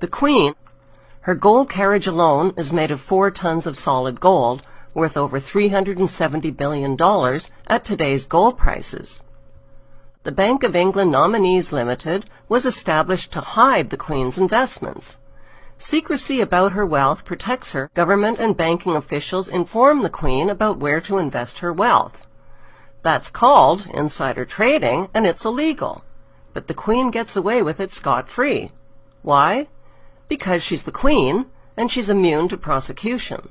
The Queen, her gold carriage alone is made of 4 tons of solid gold, worth over $370 billion at today's gold prices. The Bank of England Nominees Limited was established to hide the Queen's investments. Secrecy about her wealth protects her. Government and banking officials inform the Queen about where to invest her wealth. That's called insider trading, and it's illegal. But the Queen gets away with it scot-free. Why? Because she's the Queen, and she's immune to prosecution.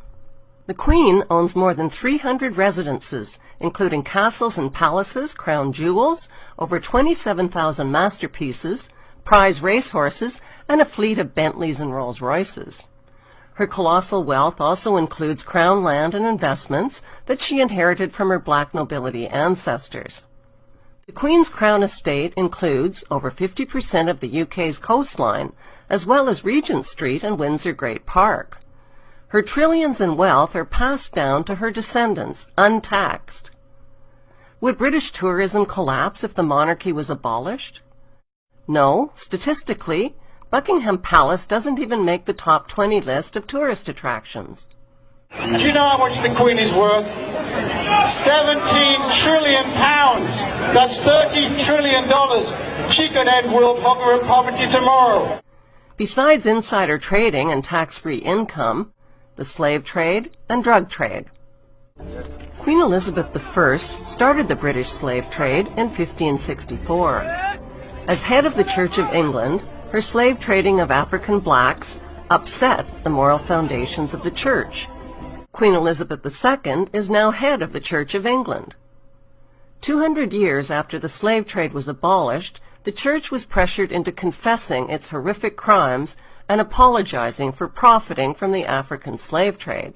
The Queen owns more than 300 residences, including castles and palaces, crown jewels, over 27,000 masterpieces, prize racehorses, and a fleet of Bentleys and Rolls-Royces. Her colossal wealth also includes crown land and investments that she inherited from her black nobility ancestors. The Queen's Crown estate includes over 50% of the UK's coastline, as well as Regent Street and Windsor Great Park. Her trillions in wealth are passed down to her descendants, untaxed. Would British tourism collapse if the monarchy was abolished? No, statistically, Buckingham Palace doesn't even make the top 20 list of tourist attractions. Do you know how much the Queen is worth? 17 trillion pounds. That's $30 trillion. She could end world hunger and poverty tomorrow. Besides insider trading and tax-free income, the slave trade and drug trade. Queen Elizabeth I started the British slave trade in 1564. As head of the Church of England, her slave trading of African blacks upset the moral foundations of the Church. Queen Elizabeth II is now head of the Church of England. 200 years after the slave trade was abolished, the Church was pressured into confessing its horrific crimes and apologizing for profiting from the African slave trade.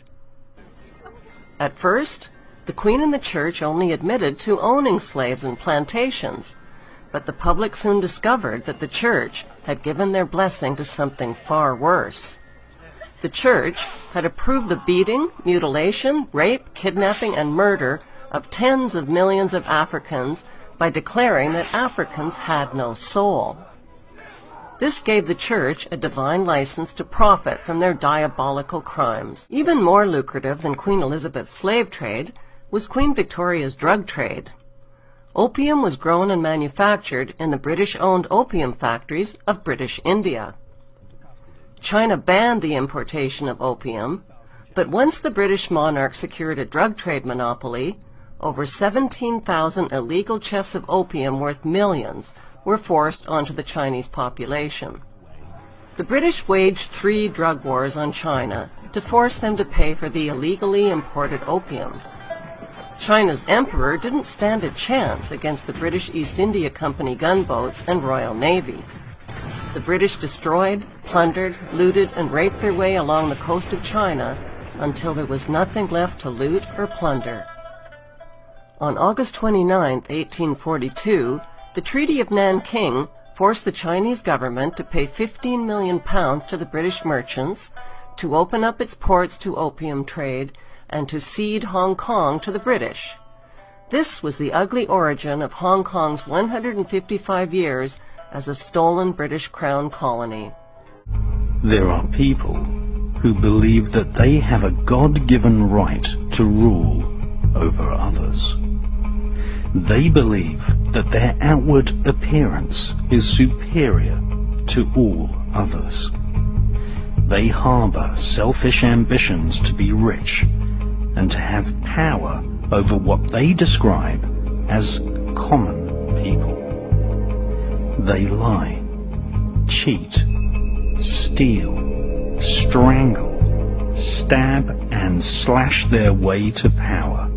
At first, the Queen and the Church only admitted to owning slaves and plantations, but the public soon discovered that the Church had given their blessing to something far worse. The Church had approved the beating, mutilation, rape, kidnapping, and murder of tens of millions of Africans by declaring that Africans had no soul. This gave the Church a divine license to profit from their diabolical crimes. Even more lucrative than Queen Elizabeth's slave trade was Queen Victoria's drug trade. Opium was grown and manufactured in the British-owned opium factories of British India. China banned the importation of opium, but once the British monarch secured a drug trade monopoly, over 17,000 illegal chests of opium worth millions were forced onto the Chinese population. The British waged 3 drug wars on China to force them to pay for the illegally imported opium. China's emperor didn't stand a chance against the British East India Company gunboats and Royal Navy. The British destroyed, plundered, looted, and raped their way along the coast of China until there was nothing left to loot or plunder. On August 29, 1842, the Treaty of Nanking forced the Chinese government to pay £15 million to the British merchants to open up its ports to opium trade and to cede Hong Kong to the British. This was the ugly origin of Hong Kong's 155 years as a stolen British Crown colony. There are people who believe that they have a God-given right to rule over others. They believe that their outward appearance is superior to all others. They harbor selfish ambitions to be rich and to have power over what they describe as common people. They lie, cheat, steal, strangle, stab and slash their way to power.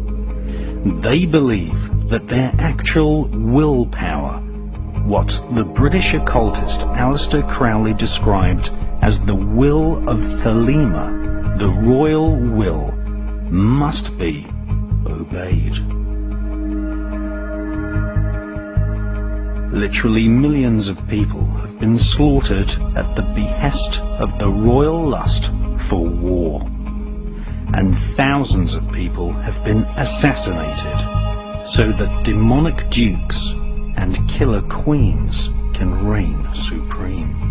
They believe that their actual willpower, what the British occultist Aleister Crowley described as the will of Thelema, the royal will, must be obeyed. Literally millions of people have been slaughtered at the behest of the royal lust for war, and thousands of people have been assassinated so that demonic dukes and killer queens can reign supreme.